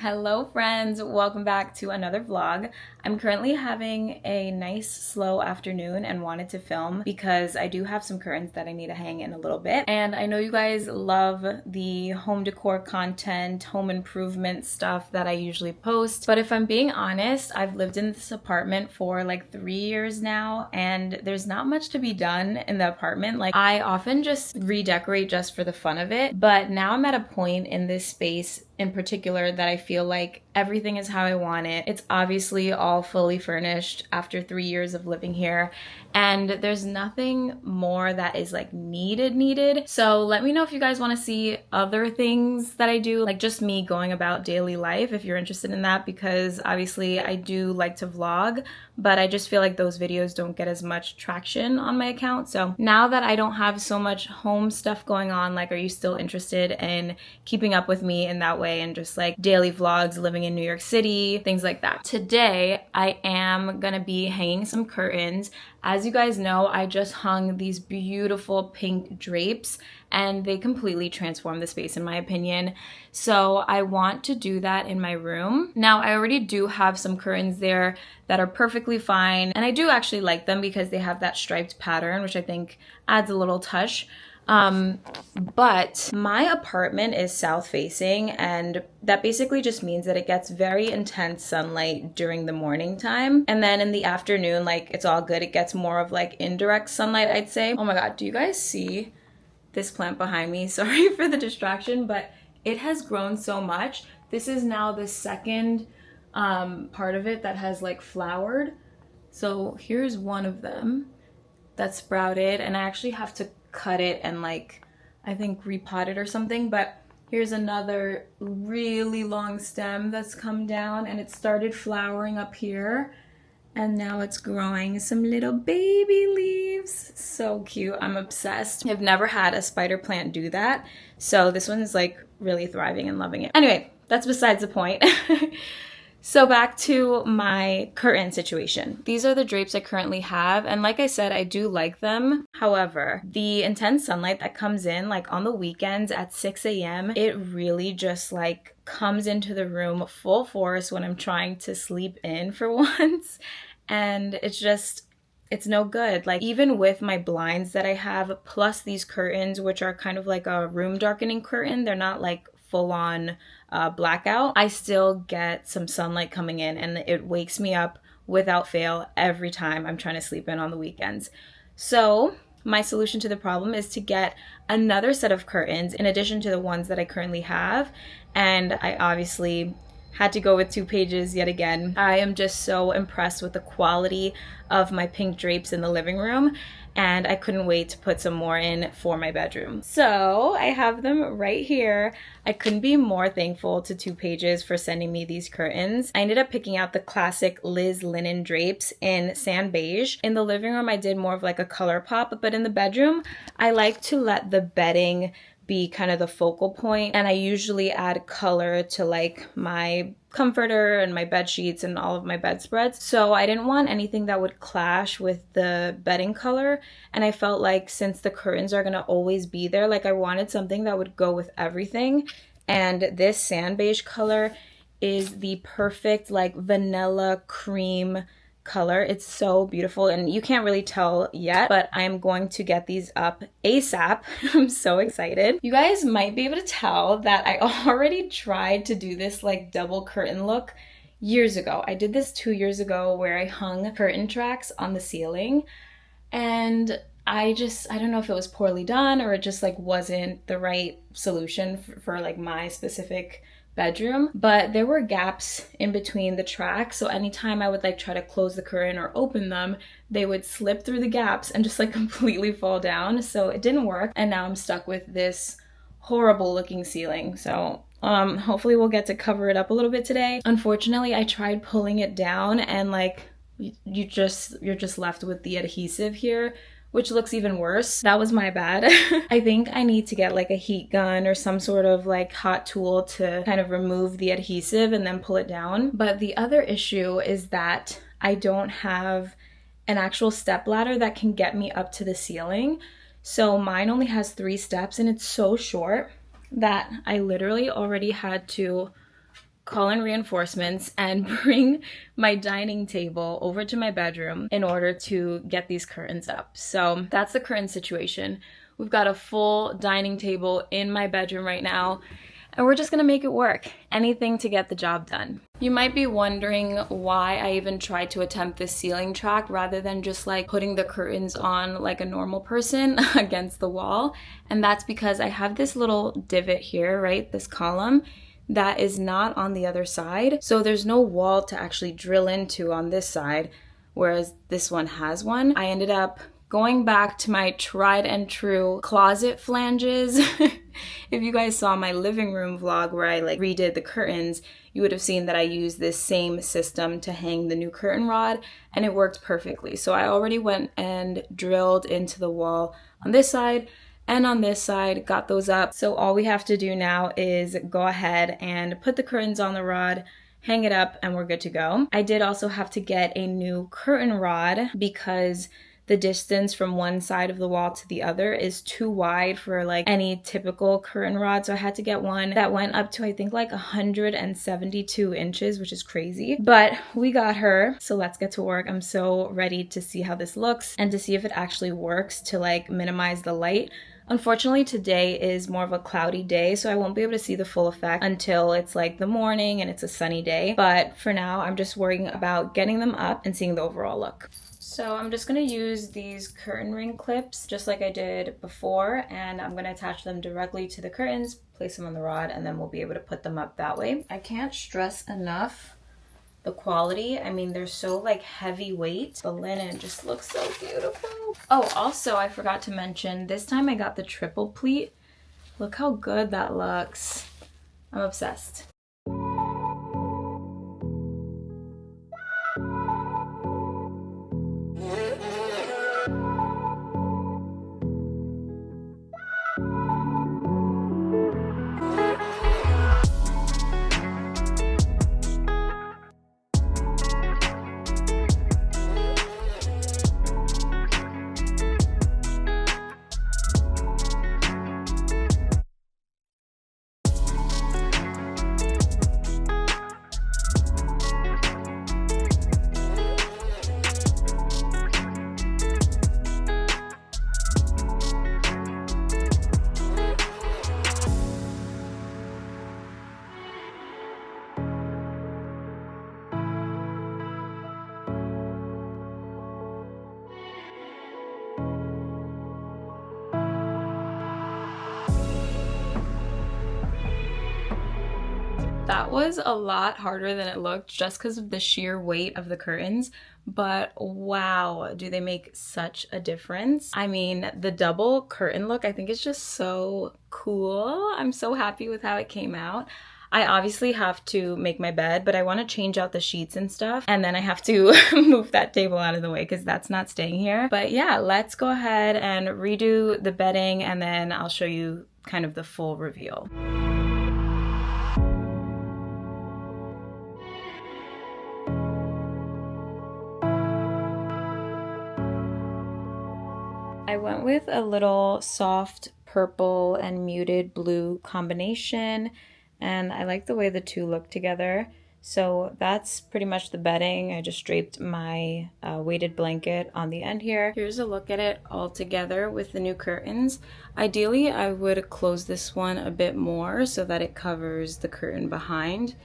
Hello friends, welcome back to another vlog. I'm currently having a nice slow afternoon and wanted to film because I do have some curtains that I need to hang in a little bit. And I know you guys love the home decor content, home improvement stuff that I usually post. But if I'm being honest, I've lived in this apartment for like 3 years now and there's not much to be done in the apartment. Like I often just redecorate just for the fun of it. But now I'm at a point in this space in particular that I feel like everything is how I want it. It's obviously all fully furnished after 3 years of living here, and there's nothing more that is like needed. So let me know if you guys want to see other things that I do, like just me going about daily life if you're interested in that, because obviously I do like to vlog, but I just feel like those videos don't get as much traction on my account. So now that I don't have so much home stuff going on, like, are you still interested in keeping up with me in that way and just like daily vlogs, living in New York City, things like that? Today, I am gonna be hanging some curtains. As you guys know, I just hung these beautiful pink drapes and they completely transform the space in my opinion. So I want to do that in my room. Now, I already do have some curtains there that are perfectly fine, and I do actually like them because they have that striped pattern, which I think adds a little touch. But my apartment is south facing, and that basically just means that it gets very intense sunlight during the morning time. And then in the afternoon, like, it's all good. It gets more of like indirect sunlight, I'd say. Oh my God, do you guys see this plant behind me? Sorry for the distraction, but it has grown so much. This is now the second part of it that has like flowered. So here's one of them that sprouted, and I actually have to cut it and like I think repot it or something. But here's another really long stem that's come down and it started flowering up here, and now it's growing some little baby leaves. So cute. I'm obsessed. I've never had a spider plant do that, so this one is like really thriving and loving it. Anyway, that's besides the point. So back to my curtain situation. These are the drapes I currently have, and like I said, I do like them. However, the intense sunlight that comes in like on the weekends at 6 a.m., it really just like comes into the room full force when I'm trying to sleep in for once. And it's no good. Like, even with my blinds that I have, plus these curtains, which are kind of like a room darkening curtain, they're not like full on blackout, I still get some sunlight coming in, and it wakes me up without fail every time I'm trying to sleep in on the weekends. So my solution to the problem is to get another set of curtains in addition to the ones that I currently have, and I obviously had to go with 2 pages yet again. I am just so impressed with the quality of my pink drapes in the living room, and I couldn't wait to put some more in for my bedroom. So I have them right here. I couldn't be more thankful to 2 pages for sending me these curtains. I ended up picking out the classic Liz linen drapes in sand beige. In the living room, I did more of like a color pop, but in the bedroom, I like to let the bedding be kind of the focal point, and I usually add color to like my comforter and my bed sheets and all of my bedspreads. So I didn't want anything that would clash with the bedding color, and I felt like since the curtains are gonna always be there, like I wanted something that would go with everything. And this sand beige color is the perfect like vanilla cream color. It's so beautiful, and you can't really tell yet, but I'm going to get these up ASAP. I'm so excited. You guys might be able to tell that I already tried to do this like double curtain look years ago. I did this 2 years ago where I hung curtain tracks on the ceiling, and I don't know if it was poorly done or it just like wasn't the right solution for like my specific bedroom, but there were gaps in between the tracks, so anytime I would like try to close the curtain or open them, they would slip through the gaps and just like completely fall down. So it didn't work, and now I'm stuck with this horrible looking ceiling. So hopefully we'll get to cover it up a little bit today. Unfortunately, I tried pulling it down, and like you're just left with the adhesive here, which looks even worse. That was my bad. I think I need to get like a heat gun or some sort of like hot tool to kind of remove the adhesive and then pull it down. But the other issue is that I don't have an actual step ladder that can get me up to the ceiling. So mine only has 3 steps, and it's so short that I literally already had to call in reinforcements and bring my dining table over to my bedroom in order to get these curtains up. So that's the current situation. We've got a full dining table in my bedroom right now, and we're just gonna make it work. Anything to get the job done. You might be wondering why I even tried to attempt this ceiling track rather than just like putting the curtains on like a normal person against the wall. And that's because I have this little divot here, right? This column that is not on the other side. So there's no wall to actually drill into on this side, whereas this one has one. I ended up going back to my tried and true closet flanges. If you guys saw my living room vlog where I like redid the curtains, you would have seen that I used this same system to hang the new curtain rod, and it worked perfectly. So I already went and drilled into the wall on this side and on this side, got those up. So all we have to do now is go ahead and put the curtains on the rod, hang it up, and we're good to go. I did also have to get a new curtain rod because the distance from one side of the wall to the other is too wide for like any typical curtain rod. So I had to get one that went up to I think like 172 inches, which is crazy. But we got her. So let's get to work. I'm so ready to see how this looks and to see if it actually works to like minimize the light. Unfortunately, today is more of a cloudy day, so I won't be able to see the full effect until it's like the morning and it's a sunny day. But for now, I'm just worrying about getting them up and seeing the overall look. So I'm just gonna use these curtain ring clips just like I did before, and I'm gonna attach them directly to the curtains, place them on the rod, and then we'll be able to put them up that way. I can't stress enough the quality. I mean, they're so like heavyweight. The linen just looks so beautiful. Oh, also I forgot to mention, this time I got the triple pleat. Look how good that looks. I'm obsessed. That was a lot harder than it looked just because of the sheer weight of the curtains, but wow, do they make such a difference. I mean, the double curtain look I think is just so cool. I'm so happy with how it came out. I obviously have to make my bed, but I want to change out the sheets and stuff, and then I have to move that table out of the way because that's not staying here. But yeah, let's go ahead and redo the bedding, and then I'll show you kind of the full reveal. I went with a little soft purple and muted blue combination, and I like the way the two look together. So that's pretty much the bedding. I just draped my weighted blanket on the end here. Here's a look at it all together with the new curtains. Ideally, I would close this one a bit more so that it covers the curtain behind.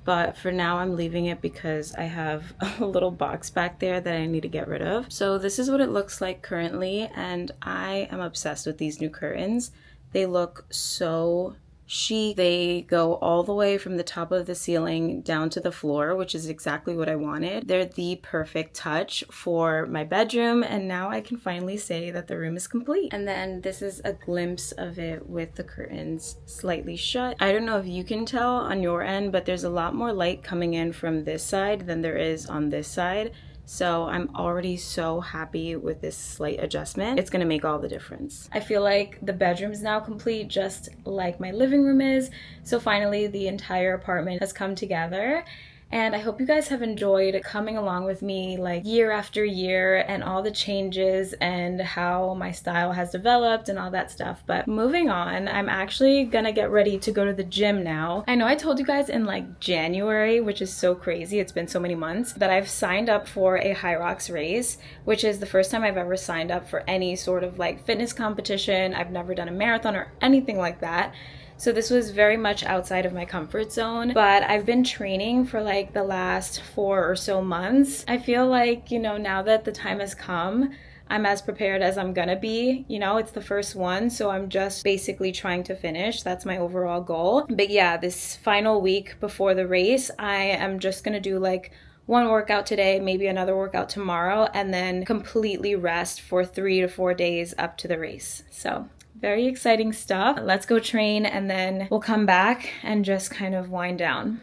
But for now I'm leaving it because I have a little box back there that I need to get rid of. So this is what it looks like currently, and I am obsessed with these new curtains. They look so chic. They go all the way from the top of the ceiling down to the floor, which is exactly what I wanted. They're the perfect touch for my bedroom, and now I can finally say that the room is complete. And then this is a glimpse of it with the curtains slightly shut. I don't know if you can tell on your end, but there's a lot more light coming in from this side than there is on this side. So I'm already so happy with this slight adjustment. It's gonna make all the difference. I feel like the bedroom is now complete, just like my living room is. So finally the entire apartment has come together. And I hope you guys have enjoyed coming along with me like year after year and all the changes and how my style has developed and all that stuff. But moving on, I'm actually gonna get ready to go to the gym now. I know I told you guys in like January, which is so crazy, it's been so many months, that I've signed up for a Hyrox race, which is the first time I've ever signed up for any sort of like fitness competition. I've never done a marathon or anything like that. So this was very much outside of my comfort zone, but I've been training for like the last 4 or so months. I feel like, you know, now that the time has come, I'm as prepared as I'm gonna be. You know, it's the first one, so I'm just basically trying to finish. That's my overall goal. But yeah, this final week before the race, I am just gonna do like one workout today, maybe another workout tomorrow, and then completely rest for 3 to 4 days up to the race. So very exciting stuff. Let's go train and then we'll come back and just kind of wind down.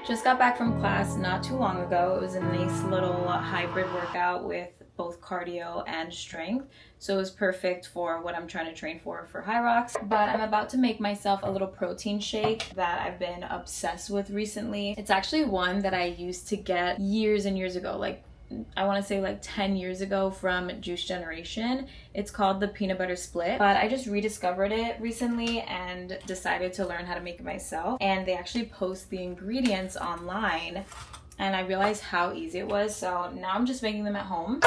Just got back from class not too long ago. It was a nice little hybrid workout with both cardio and strength. So it was perfect for what I'm trying to train for Hyrox. But I'm about to make myself a little protein shake that I've been obsessed with recently. It's actually one that I used to get years and years ago, like I want to say like 10 years ago from Juice Generation. It's called the Peanut Butter Split, but I just rediscovered it recently and decided to learn how to make it myself. And they actually post the ingredients online and I realized how easy it was. So now I'm just making them at home.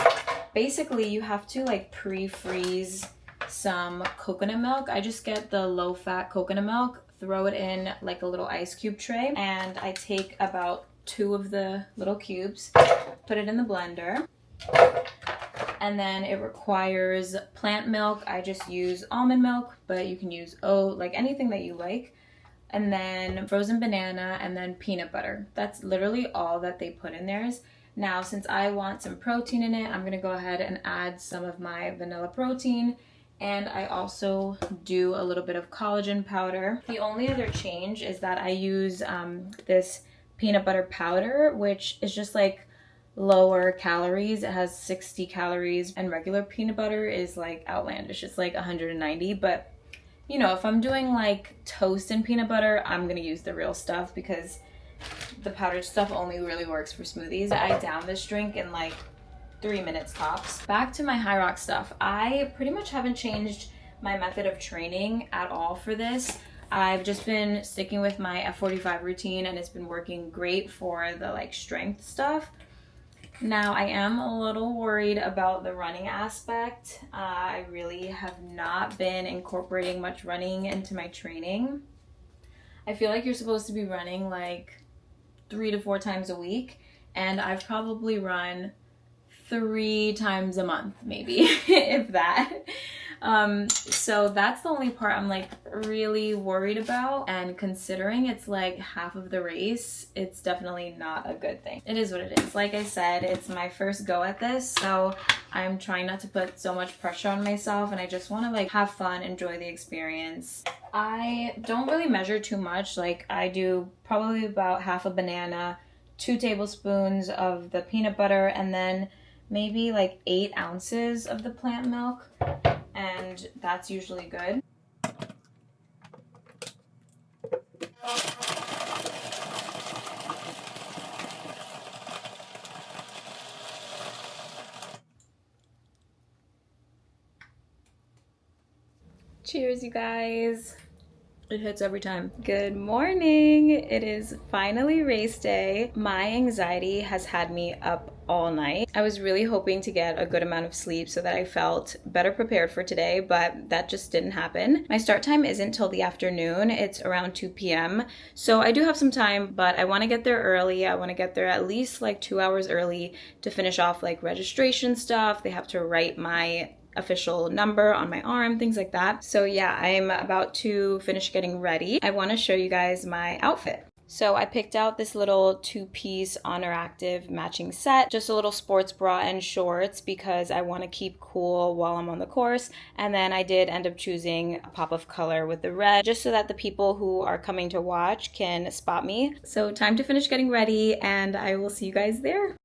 Basically, you have to like pre-freeze some coconut milk. I just get the low-fat coconut milk, throw it in like a little ice cube tray, and I take about 2 of the little cubes, put it in the blender, and then it requires plant milk. I just use almond milk, but you can use oat, like anything that you like, and then frozen banana, and then peanut butter. That's literally all that they put in theirs. Now, since I want some protein in it, I'm gonna go ahead and add some of my vanilla protein, and I also do a little bit of collagen powder. The only other change is that I use this peanut butter powder, which is just like lower calories. It has 60 calories and regular peanut butter is like outlandish. It's like 190, but you know, if I'm doing like toast and peanut butter, I'm gonna use the real stuff because the powdered stuff only really works for smoothies. I down this drink in like 3 minutes tops. Back to my Hyrox stuff. I pretty much haven't changed my method of training at all for this. I've just been sticking with my F45 routine and it's been working great for the like strength stuff. Now I am a little worried about the running aspect. I really have not been incorporating much running into my training. I feel like you're supposed to be running like 3 to 4 times a week, and I've probably run 3 times a month, maybe, if that. So that's the only part I'm like really worried about, and considering it's like half of the race, it's definitely not a good thing. It is what it is. Like I said, it's my first go at this, so I'm trying not to put so much pressure on myself, and I just want to like have fun, enjoy the experience. I don't really measure too much. Like I do probably about half a banana, 2 tablespoons of the peanut butter, and then maybe like 8 ounces of the plant milk, and that's usually good. Cheers, you guys. It hits every time. Good morning. It is finally race day. My anxiety has had me up all night. I was really hoping to get a good amount of sleep so that I felt better prepared for today, but that just didn't happen. My start time isn't till the afternoon. It's around 2 p.m. So I do have some time, but I want to get there early. I want to get there at least like 2 hours early to finish off like registration stuff. They have to write my official number on my arm, things like that. So yeah, I'm about to finish getting ready. I want to show you guys my outfit. So I picked out this little two-piece Honor Active matching set, just a little sports bra and shorts because I want to keep cool while I'm on the course. And then I did end up choosing a pop of color with the red, just so that the people who are coming to watch can spot me. So time to finish getting ready, and I will see you guys there.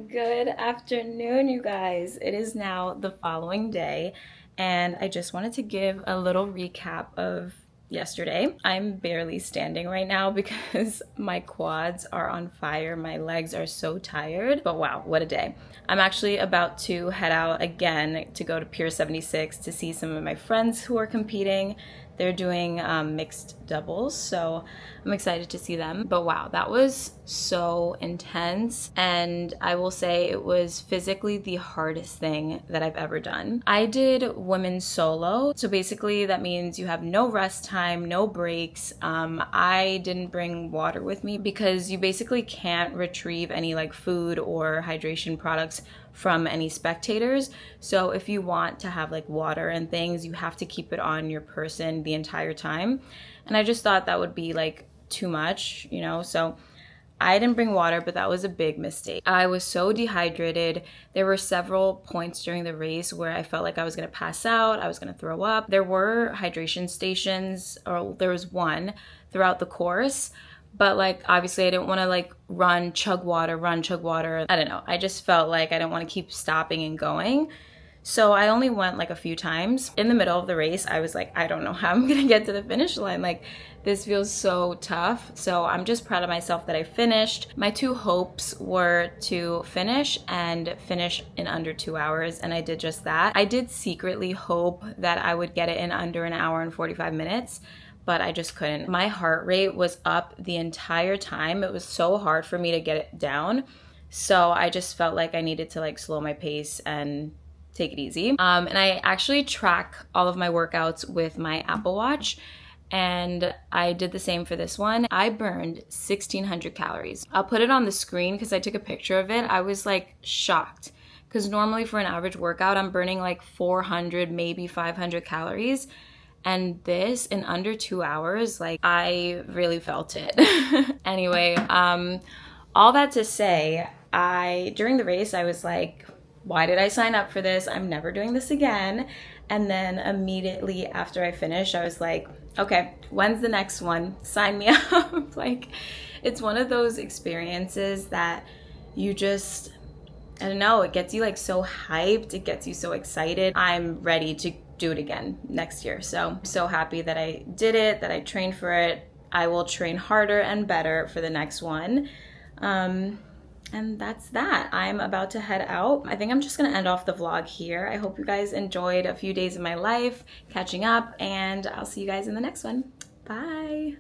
Good afternoon, you guys. It is now the following day, and I just wanted to give a little recap of yesterday. I'm barely standing right now because my quads are on fire. My legs are so tired, but wow, what a day. I'm actually about to head out again to go to Pier 76 to see some of my friends who are competing. They're doing mixed doubles, so I'm excited to see them. But wow, that was so intense, and I will say it was physically the hardest thing that I've ever done. I did women's solo, so basically that means you have no rest time, no breaks. I didn't bring water with me because you basically can't retrieve any like food or hydration products from any spectators. So if you want to have like water and things, you have to keep it on your person the entire time. And I just thought that would be like too much, you know? So I didn't bring water, but that was a big mistake. I was so dehydrated. There were several points during the race where I felt like I was gonna pass out, I was gonna throw up. There were hydration stations, or there was one throughout the course, but like obviously I didn't want to like run, chug water. I don't know. I just felt like I didn't want to keep stopping and going. So I only went like a few times. In the middle of the race, I was like, I don't know how I'm gonna get to the finish line. Like, this feels so tough. So I'm just proud of myself that I finished. My two hopes were to finish in under 2 hours, and I did just that. I did secretly hope that I would get it in under an hour and 45 minutes, but I just couldn't. My heart rate was up the entire time. It was so hard for me to get it down. So I just felt like I needed to like slow my pace and take it easy. And I actually track all of my workouts with my Apple Watch, and I did the same for this one. I burned 1,600 calories. I'll put it on the screen because I took a picture of it. I was like shocked because normally for an average workout, I'm burning like 400, maybe 500 calories. And this in under 2 hours, like I really felt it. Anyway, all that to say, during the race, I was like, why did I sign up for this? I'm never doing this again. And then immediately after I finished, I was like, okay, when's the next one? Sign me up. Like, it's one of those experiences that you just, I don't know, it gets you like so hyped. It gets you so excited. I'm ready to do it again next year. So happy that I did it, that I trained for it. I will train harder and better for the next one. And that's that. I'm about to head out. I think I'm just gonna end off the vlog here. I hope you guys enjoyed a few days of my life, catching up, and I'll see you guys in the next one. Bye.